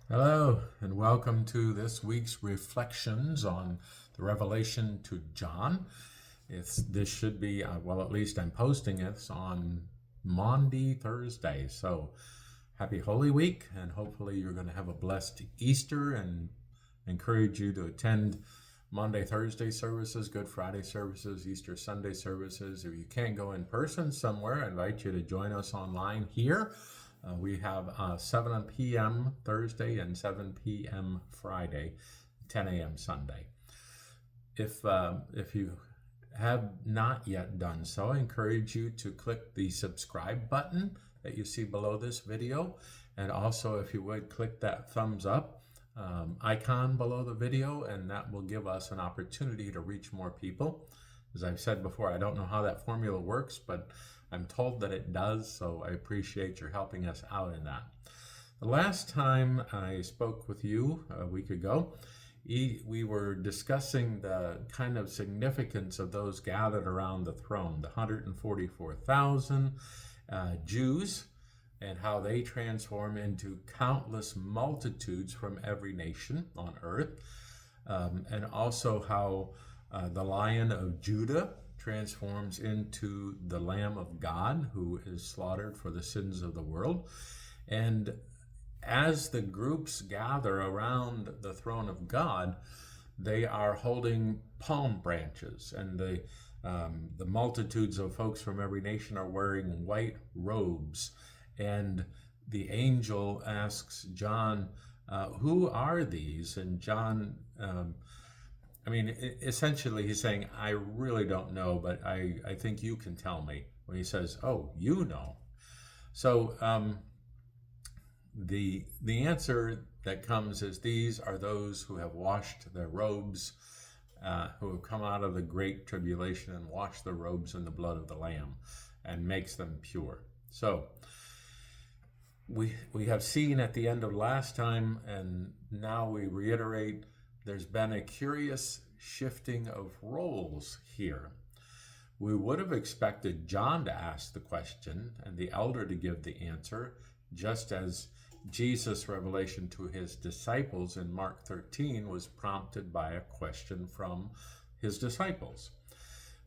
Hello, and welcome to this week's reflections on the Revelation to John. This should be, well, at least I'm posting it on Maundy, Thursday. So happy Holy Week, and hopefully you're going to have a blessed Easter, and encourage you to attend Monday, Thursday services, Good Friday services, Easter Sunday services. If you can't go in person somewhere, I invite you to join us online here. We have 7 p.m. Thursday and 7 p.m. Friday, 10 a.m. Sunday. If you have not yet done so, I encourage you to click the subscribe button that you see below this video. And also, if you would, click that thumbs up icon below the video, and that will give us an opportunity to reach more people. As I've said before, I don't know how that formula works, but I'm told that it does, so I appreciate your helping us out in that. The last time I spoke with you a week ago, we were discussing the kind of significance of those gathered around the throne, the 144,000 Jews, and how they transform into countless multitudes from every nation on earth, and also how the Lion of Judah transforms into the Lamb of God, who is slaughtered for the sins of the world. And as the groups gather around the throne of God, they are holding palm branches, and the multitudes of folks from every nation are wearing white robes. And the angel asks John, who are these? And John, essentially he's saying, I really don't know, but I think you can tell me. When he says, oh, you know. So the answer that comes is, these are those who have washed their robes, who have come out of the great tribulation and washed their robes in the blood of the Lamb, and makes them pure. So we have seen at the end of last time, and now we reiterate, there's been a curious shifting of roles here. We would have expected John to ask the question and the elder to give the answer, just as Jesus' revelation to his disciples in Mark 13 was prompted by a question from his disciples.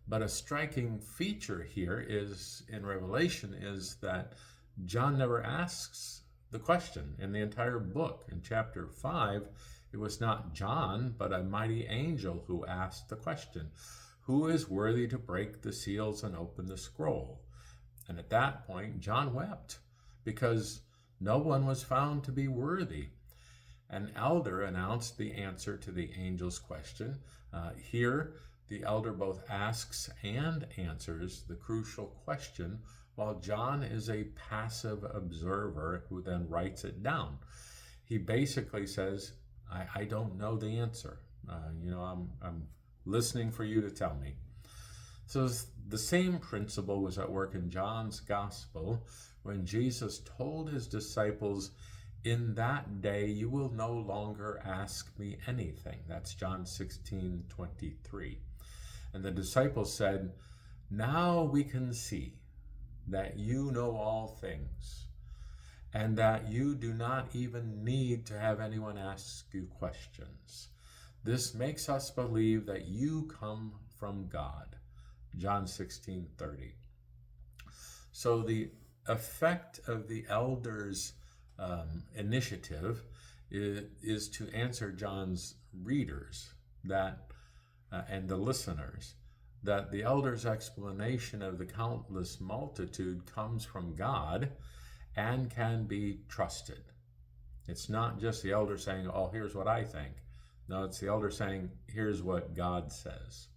But a striking feature here is, in Revelation, is that John never asks the question in the entire book. In chapter 5, it was not John, but a mighty angel who asked the question, who is worthy to break the seals and open the scroll? And at that point, John wept, because no one was found to be worthy. An elder announced the answer to the angel's question. Here, the elder both asks and answers the crucial question, while John is a passive observer who then writes it down. He basically says, I don't know the answer. I'm listening for you to tell me. So the same principle was at work in John's gospel, when Jesus told his disciples, in that day you will no longer ask me anything. That's John 16:23. And the disciples said, now we can see that you know all things, and that you do not even need to have anyone ask you questions. This makes us believe that you come from God. John 16:30. So the effect of the elders' initiative is to answer John's readers and the listeners, that the elders' explanation of the countless multitude comes from God and can be trusted. It's not just the elder saying, oh, here's what I think. No, it's the elder saying, here's what God says.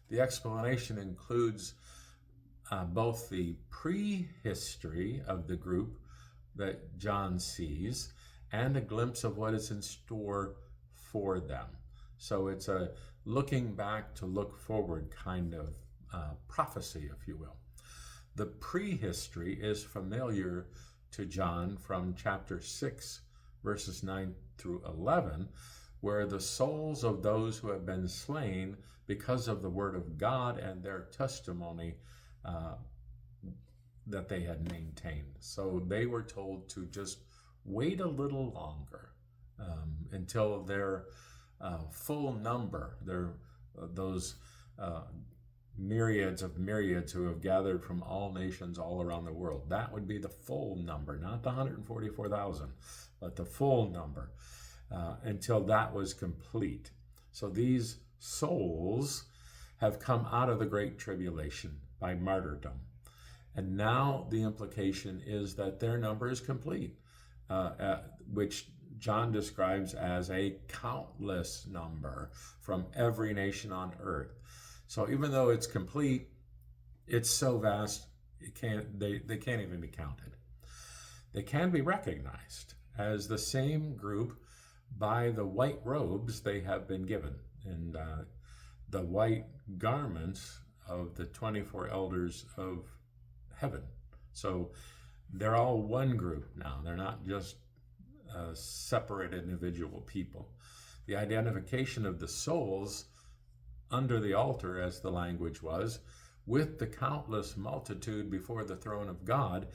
The explanation includes both the prehistory of the group that John sees and a glimpse of what is in store for them. So it's a looking back to look forward kind of prophecy, if you will. The prehistory is familiar to John from chapter 6, verses 9 through 11, where the souls of those who have been slain because of the word of God and their testimony that they had maintained. So they were told to just wait a little longer. until their full number, those myriads of myriads who have gathered from all nations all around the world. That would be the full number, not the 144,000, but the full number, until that was complete. So these souls have come out of the Great Tribulation by martyrdom. And now the implication is that their number is complete, which John describes as a countless number from every nation on earth. So even though it's complete, it's so vast, they can't even be counted. They can be recognized as the same group by the white robes they have been given, and the white garments of the 24 elders of heaven. So they're all one group now. They're not just separate individual people. The identification of the souls under the altar, as the language was, with the countless multitude before the throne of God,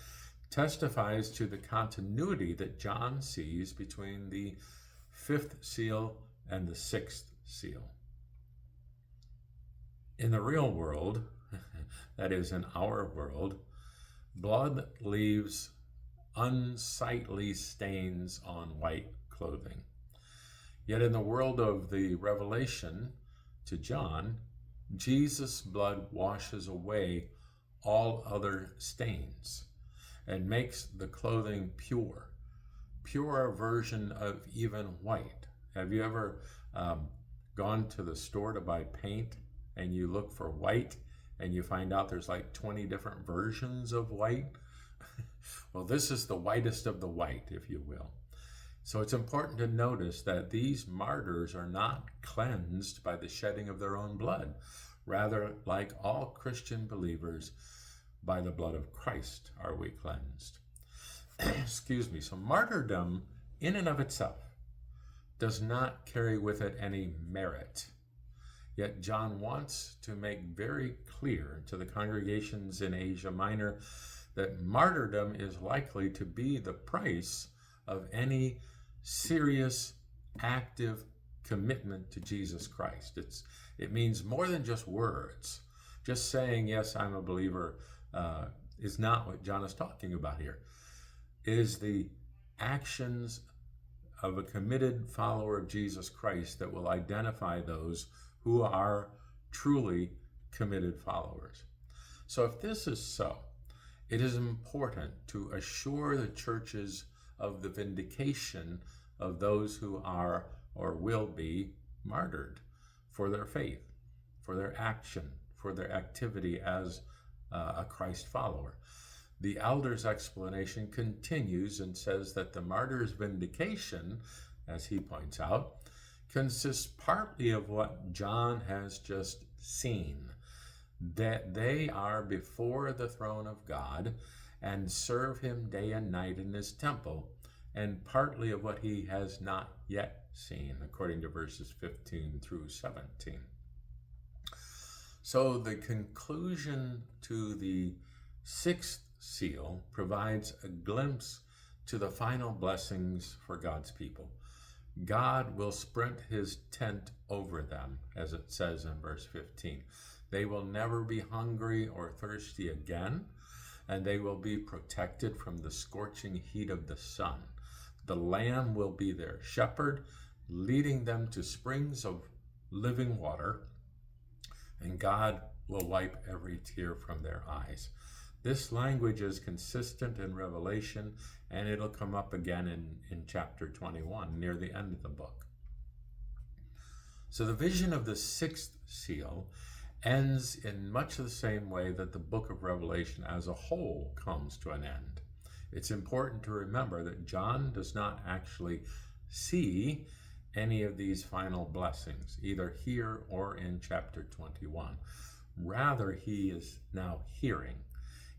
testifies to the continuity that John sees between the fifth seal and the sixth seal. In the real world, that is, in our world, blood leaves unsightly stains on white clothing. Yet in the world of the Revelation to John, Jesus' blood washes away all other stains and makes the clothing pure, purer version of even white. Have you ever gone to the store to buy paint and you look for white and you find out there's like 20 different versions of white? Well, this is the whitest of the white, if you will. So it's important to notice that these martyrs are not cleansed by the shedding of their own blood. Rather, like all Christian believers, by the blood of Christ are we cleansed. Excuse me. So martyrdom in and of itself does not carry with it any merit. Yet John wants to make very clear to the congregations in Asia Minor that martyrdom is likely to be the price of any serious, active commitment to Jesus Christ. It means more than just words. Just saying, yes, I'm a believer, is not what John is talking about here. It is the actions of a committed follower of Jesus Christ that will identify those who are truly committed followers. So if this is so, it is important to assure the churches of the vindication of those who are or will be martyred for their faith, for their action, for their activity as a Christ follower. The elder's explanation continues and says that the martyr's vindication, as he points out, consists partly of what John has just seen, that they are before the throne of God and serve him day and night in his temple, and partly of what he has not yet seen, according to verses 15 through 17. So the conclusion to the sixth seal provides a glimpse to the final blessings for God's people. God will spread his tent over them, as it says in verse 15. They will never be hungry or thirsty again, and they will be protected from the scorching heat of the sun. The Lamb will be their shepherd, leading them to springs of living water, and God will wipe every tear from their eyes. This language is consistent in Revelation, and it'll come up again in chapter 21, near the end of the book. So the vision of the sixth seal ends in much the same way that the book of Revelation as a whole comes to an end. It's important to remember that John does not actually see any of these final blessings, either here or in chapter 21. Rather, he is now hearing.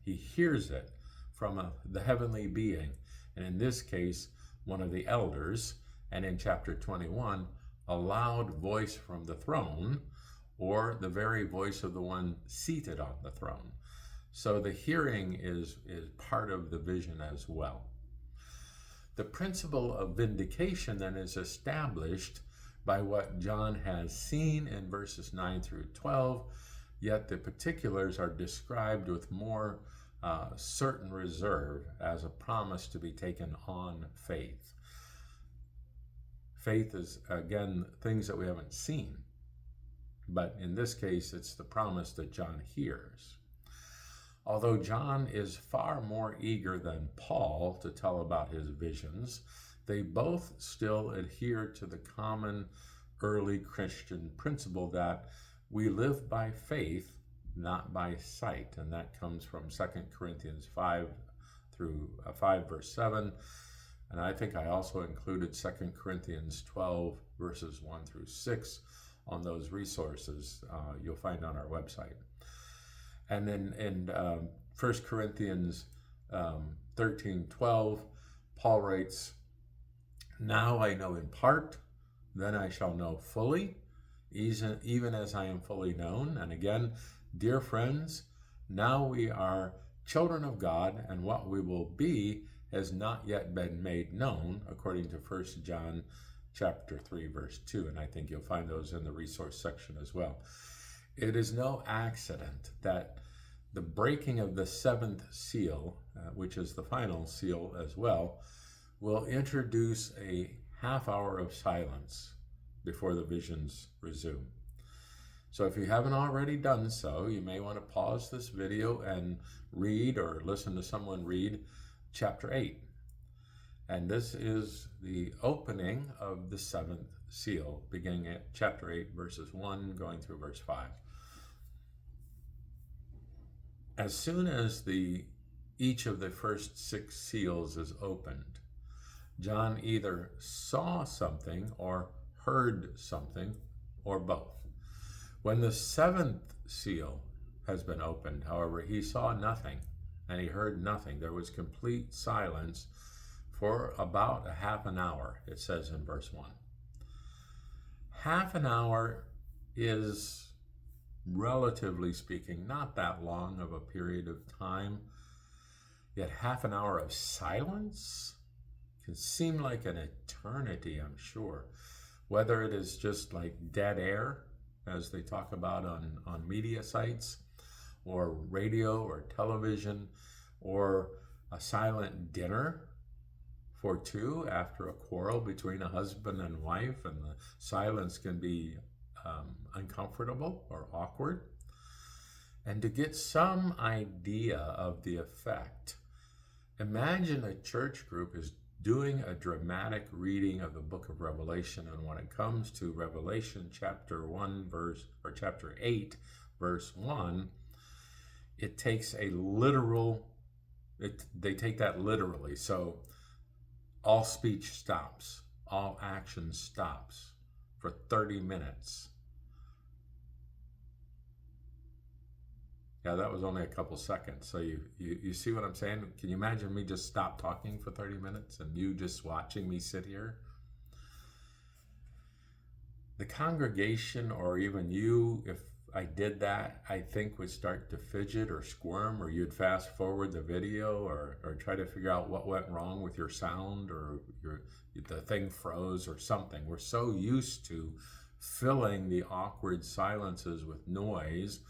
He hears it from the heavenly being, and in this case, one of the elders, and in chapter 21, a loud voice from the throne, or the very voice of the one seated on the throne. So the hearing is part of the vision as well. The principle of vindication then is established by what John has seen in verses 9 through 12, yet the particulars are described with more certain reserve as a promise to be taken on faith. Faith is, again, things that we haven't seen, but in this case, it's the promise that John hears. Although John is far more eager than Paul to tell about his visions, they both still adhere to the common early Christian principle that we live by faith, not by sight. And that comes from 2 Corinthians 5 verse 7. And I think I also included 2 Corinthians 12 verses 1 through 6 on those resources you'll find on our website. And then in 1 Corinthians 13:12, Paul writes, "Now I know in part, then I shall know fully, even as I am fully known." And again, dear friends, now we are children of God, and what we will be has not yet been made known, according to 1 John chapter 3, verse 2. And I think you'll find those in the resource section as well. It is no accident that the breaking of the seventh seal, which is the final seal as well, will introduce a half hour of silence before the visions resume. So if you haven't already done so, you may want to pause this video and read or listen to someone read chapter 8. And this is the opening of the seventh seal, beginning at chapter 8, verses 1, going through verse 5. As soon as each of the first 6 seals is opened, John either saw something or heard something, or both. When the 7th seal has been opened, however, he saw nothing and he heard nothing. There was complete silence for about a half an hour, it says in verse 1. Half an hour is, relatively speaking, not that long of a period of time, yet half an hour of silence can seem like an eternity, I'm sure. Whether it is just like dead air, as they talk about on media sites, or radio or television, or a silent dinner for 2 after a quarrel between a husband and wife, and the silence can be uncomfortable or awkward. And to get some idea of the effect, imagine a church group is doing a dramatic reading of the book of Revelation, and when it comes to Revelation chapter 8 verse 1, it takes they take that literally. So all speech stops, all action stops for 30 minutes. Yeah, that was only a couple seconds. So you see what I'm saying? Can you imagine me just stop talking for 30 minutes and you just watching me sit here? The congregation, or even you, if I did that, I think would start to fidget or squirm, or you'd fast forward the video, or try to figure out what went wrong with your sound, or the thing froze or something. We're so used to filling the awkward silences with noise,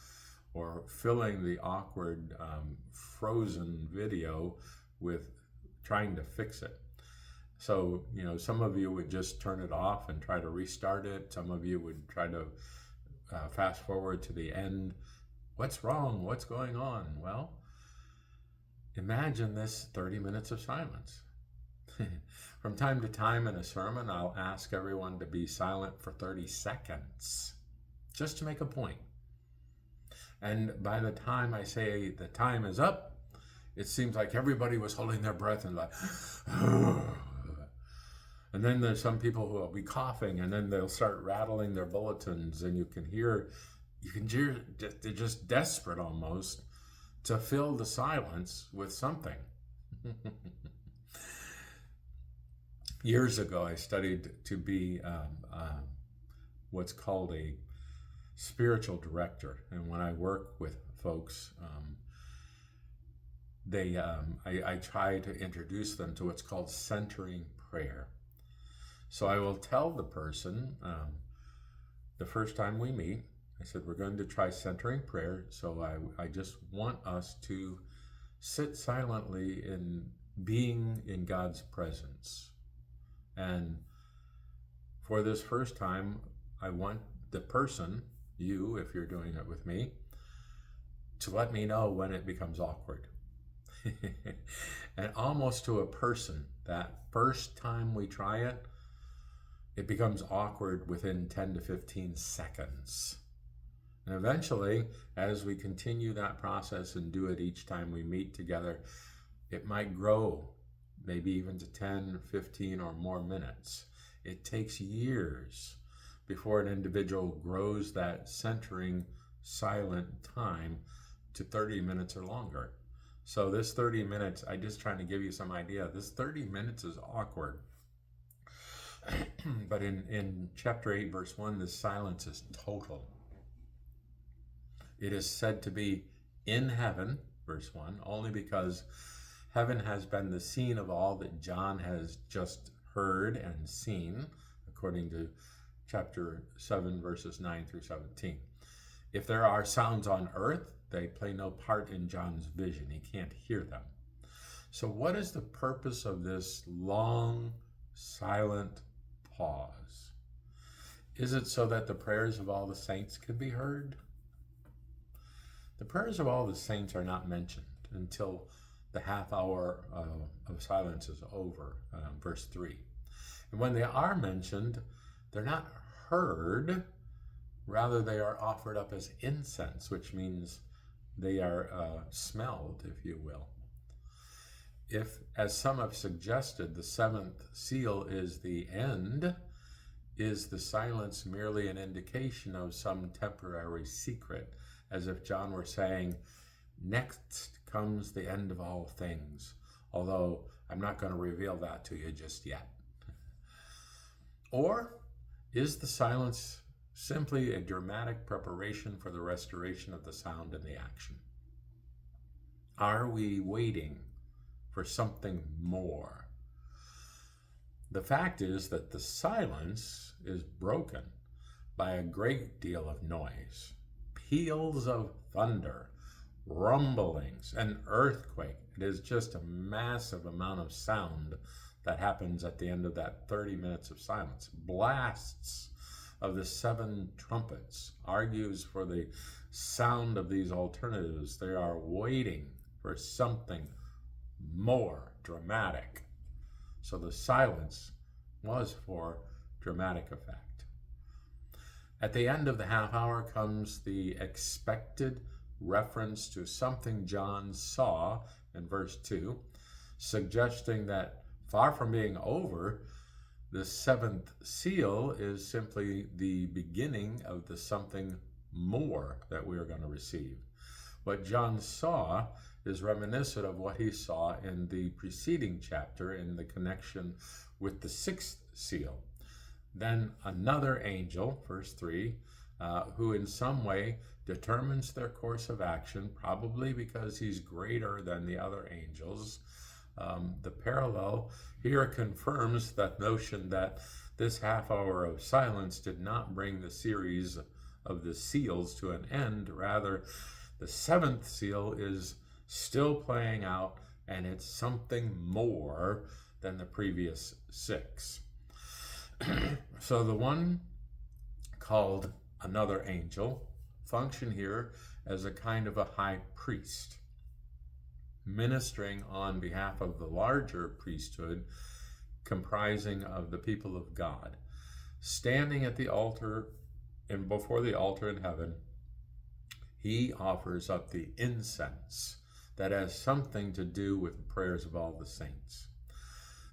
or filling the awkward frozen video with trying to fix it. So, some of you would just turn it off and try to restart it. Some of you would try to fast forward to the end. What's wrong? What's going on? Well, imagine this 30 minutes of silence. From time to time in a sermon, I'll ask everyone to be silent for 30 seconds, just to make a point. And by the time I say the time is up, it seems like everybody was holding their breath and like, and then there's some people who will be coughing, and then they'll start rattling their bulletins, and you can hear they're just desperate almost to fill the silence with something. Years ago, I studied to be what's called a spiritual director. And when I work with folks, I try to introduce them to what's called centering prayer. So I will tell the person the first time we meet, I said, we're going to try centering prayer. So I just want us to sit silently in being in God's presence. And for this first time, I want the person, you, if you're doing it with me, to let me know when it becomes awkward. And almost to a person, that first time we try it, it becomes awkward within 10 to 15 seconds. And eventually, as we continue that process and do it each time we meet together, it might grow maybe even to 10, 15 or more minutes. It takes years before an individual grows that centering silent time to 30 minutes or longer. So this 30 minutes, I'm just trying to give you some idea. This 30 minutes is awkward. But in chapter 8, verse 1, this silence is total. It is said to be in heaven, verse 1, only because heaven has been the scene of all that John has just heard and seen, according to chapter 7, verses 9 through 17. If there are sounds on earth, they play no part in John's vision. He can't hear them. So what is the purpose of this long, silent pause? Is it so that the prayers of all the saints can be heard? The prayers of all the saints are not mentioned until the half hour of silence is over, verse 3. And when they are mentioned, they're not heard, rather they are offered up as incense, which means they are smelled, if you will. If, as some have suggested, the seventh seal is the end, is the silence merely an indication of some temporary secret, as if John were saying, next comes the end of all things, although I'm not going to reveal that to you just yet? Or is the silence simply a dramatic preparation for the restoration of the sound and the action? Are we waiting for something more? The fact is that the silence is broken by a great deal of noise. Peals of thunder, rumblings, an earthquake. It is just a massive amount of sound that happens at the end of that 30 minutes of silence. Blasts of the 7 trumpets argues for the sound of these alternatives. They are waiting for something more dramatic. So the silence was for dramatic effect. At the end of the half hour comes the expected reference to something John saw in verse 2, suggesting that far from being over, the 7th seal is simply the beginning of the something more that we are going to receive. What John saw is reminiscent of what he saw in the preceding chapter in the connection with the 6th seal. Then another angel, verse 3, who in some way determines their course of action, probably because he's greater than the other angels. The parallel here confirms that notion that this half hour of silence did not bring the series of the seals to an end. Rather, the 7th seal is still playing out, and it's something more than the previous 6. So the one called another angel function here as a kind of a high priest, ministering on behalf of the larger priesthood comprising of the people of God. Standing at the altar and before the altar in heaven, he offers up the incense that has something to do with the prayers of all the saints.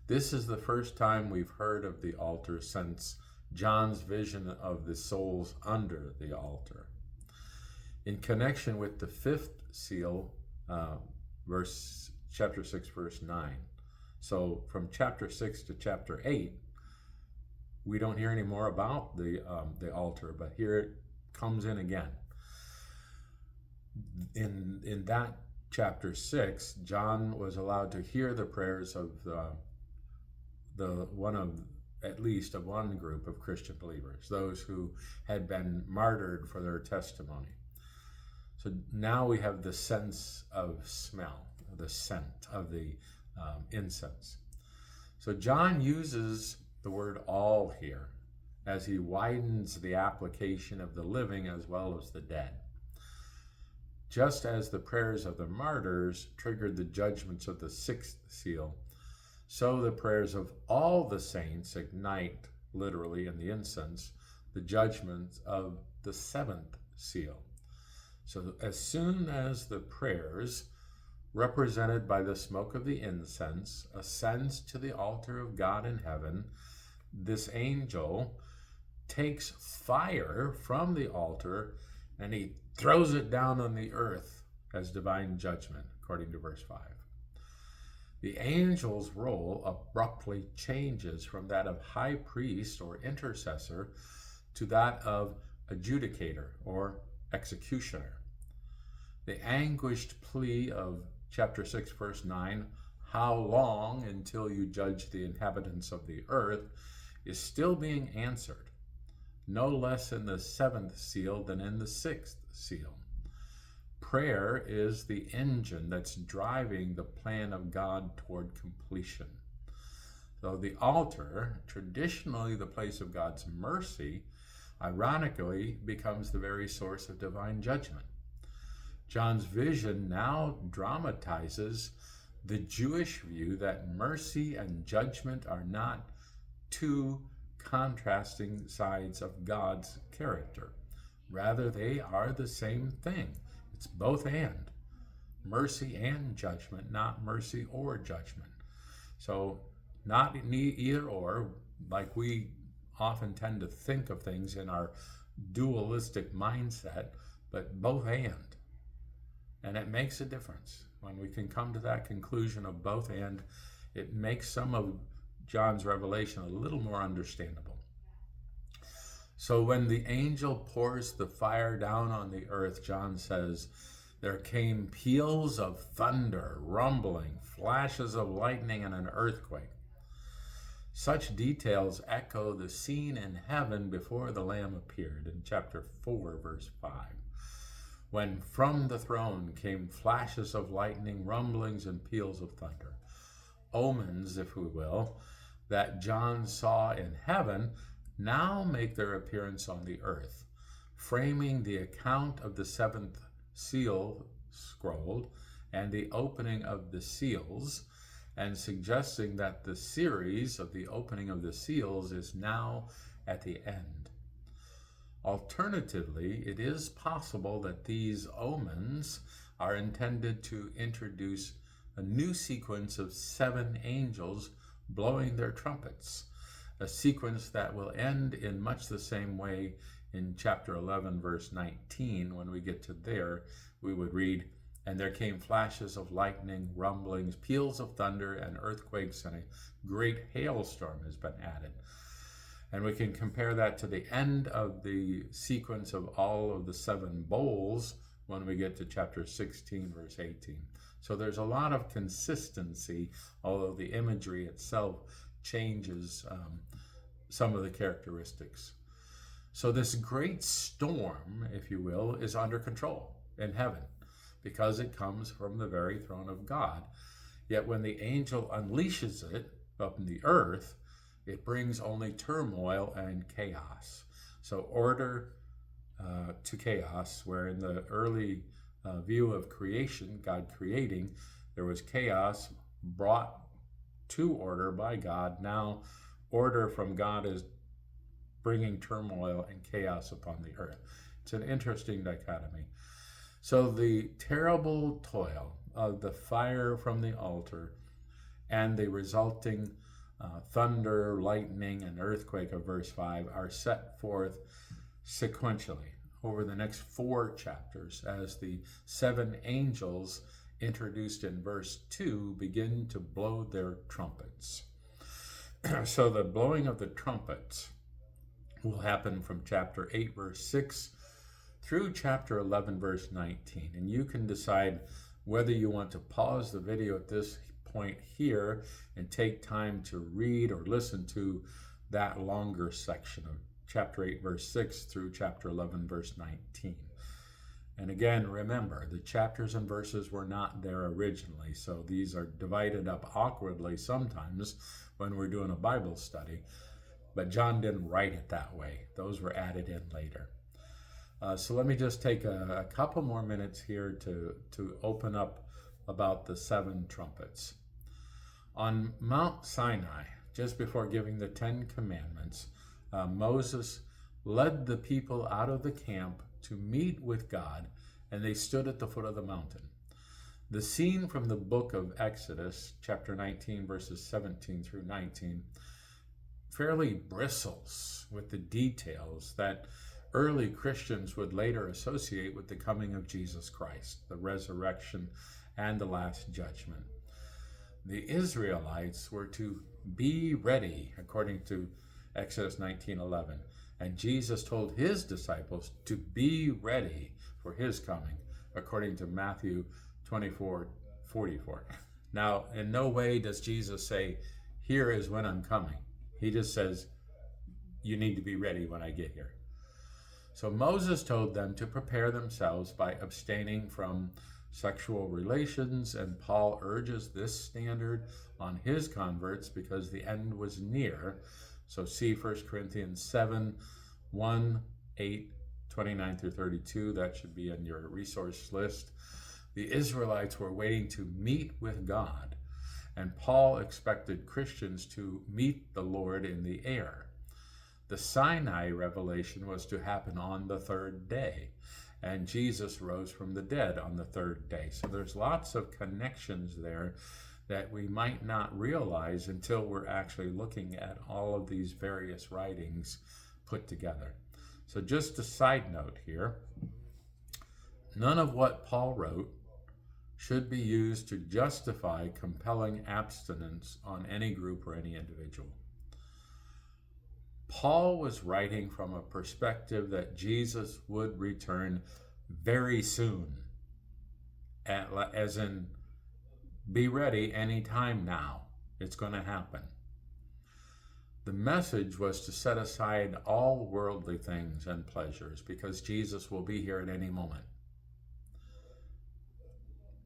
This is the first time we've heard of the altar since John's vision of the souls under the altar. In connection with the 5th seal, chapter 6, verse 9. So from chapter 6 to chapter 8, we don't hear any more about the altar, but here it comes in again. In that chapter 6, John was allowed to hear the prayers of at least of one group of Christian believers, those who had been martyred for their testimony. So now we have the sense of smell, the scent of the incense. So John uses the word all here as he widens the application of the living as well as the dead. Just as the prayers of the martyrs triggered the judgments of the sixth seal, so the prayers of all the saints ignite, literally in the incense, the judgments of the seventh seal. So as soon as the prayers, represented by the smoke of the incense, ascends to the altar of God in heaven, this angel takes fire from the altar and he throws it down on the earth as divine judgment, according to verse 5. The angel's role abruptly changes from that of high priest or intercessor to that of adjudicator or executioner. The anguished plea of chapter 6, verse 9, "How long until you judge the inhabitants of the earth?" is still being answered, no less in the seventh seal than in the sixth seal. Prayer is the engine that's driving the plan of God toward completion. So the altar, traditionally the place of God's mercy, ironically becomes the very source of divine judgment. John's vision now dramatizes the Jewish view that mercy and judgment are not two contrasting sides of God's character. Rather, they are the same thing. It's both and. Mercy and judgment, not mercy or judgment. So not either or, like we often tend to think of things in our dualistic mindset, but both and. And it makes a difference. When we can come to that conclusion of both and, it makes some of John's revelation a little more understandable. So when the angel pours the fire down on the earth, John says, there came peals of thunder, rumbling, flashes of lightning, and an earthquake. Such details echo the scene in heaven before the Lamb appeared in chapter 4, verse 5. When from the throne came flashes of lightning, rumblings, and peals of thunder. Omens, if we will, that John saw in heaven now make their appearance on the earth, framing the account of the seventh seal scroll and the opening of the seals, and suggesting that the series of the opening of the seals is now at the end. Alternatively, it is possible that these omens are intended to introduce a new sequence of 7 angels blowing their trumpets, a sequence that will end in much the same way in chapter 11, verse 19. When we get to there, we would read, "And there came flashes of lightning, rumblings, peals of thunder, and earthquakes, and a great hailstorm has been added." And we can compare that to the end of the sequence of all of the 7 bowls when we get to chapter 16, verse 18. So there's a lot of consistency, although the imagery itself changes some of the characteristics. So this great storm, if you will, is under control in heaven because it comes from the very throne of God. Yet when the angel unleashes it up in the earth, it brings only turmoil and chaos. So order to chaos, where in the early view of creation, God creating, there was chaos brought to order by God. Now order from God is bringing turmoil and chaos upon the earth. It's an interesting dichotomy. So the terrible toil of the fire from the altar and the resulting thunder, lightning, and earthquake of verse 5 are set forth sequentially over the next 4 chapters as the 7 angels introduced in verse 2 begin to blow their trumpets. So the blowing of the trumpets will happen from chapter 8, verse 6 through chapter 11, verse 19. And you can decide Whether you want to pause the video at this point here and take time to read or listen to that longer section of chapter 8, verse 6 through chapter 11, verse 19. And again, remember, the chapters and verses were not there originally, so these are divided up awkwardly sometimes when we're doing a Bible study, but John didn't write it that way. Those were added in later. So let me just take a couple more minutes here to open up about the 7 trumpets. On Mount Sinai, just before giving the 10 Commandments, Moses led the people out of the camp to meet with God, and they stood at the foot of the mountain. The scene from the book of Exodus, chapter 19, verses 17 through 19, fairly bristles with the details that early Christians would later associate with the coming of Jesus Christ, the resurrection, and the last judgment. The Israelites were to be ready, according to Exodus 19:11. And Jesus told his disciples to be ready for his coming, according to Matthew 24:44. Now, in no way does Jesus say, here is when I'm coming. He just says, you need to be ready when I get here. So Moses told them to prepare themselves by abstaining from sexual relations, and Paul urges this standard on his converts because the end was near. So see 1 Corinthians 7, 1, 8, 29 through 32. That should be on your resource list. The Israelites were waiting to meet with God, and Paul expected Christians to meet the Lord in the air. The Sinai revelation was to happen on the 3rd day, and Jesus rose from the dead on the 3rd day. So there's lots of connections there that we might not realize until we're actually looking at all of these various writings put together. So just a side note here, none of what Paul wrote should be used to justify compelling abstinence on any group or any individual. Paul was writing from a perspective that Jesus would return very soon, as in, be ready anytime now. It's going to happen. The message was to set aside all worldly things and pleasures because Jesus will be here at any moment.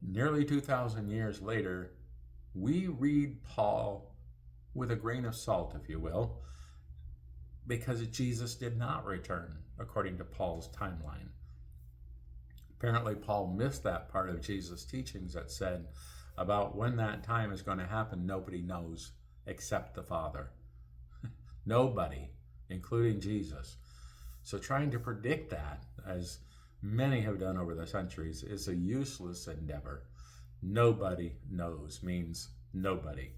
Nearly 2,000 years later, we read Paul with a grain of salt, if you will, because Jesus did not return according to Paul's timeline. Apparently, Paul missed that part of Jesus' teachings that said about when that time is going to happen, nobody knows except the Father. Nobody, including Jesus. So trying to predict that, as many have done over the centuries, is a useless endeavor. Nobody knows means nobody.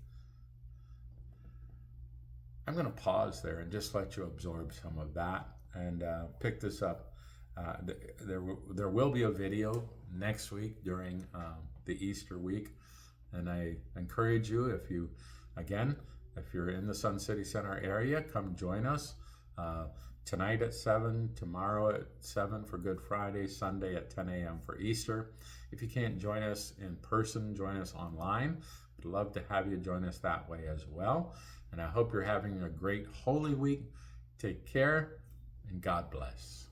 I'm going to pause there and just let you absorb some of that and pick this up. There will be a video next week during the Easter week, and I encourage you, if you're in the Sun City Center area, come join us tonight at 7, tomorrow at 7 for Good Friday, Sunday at 10 a.m. for Easter. If you can't join us in person, join us online. We'd love to have you join us that way as well. And I hope you're having a great Holy Week. Take care, and God bless.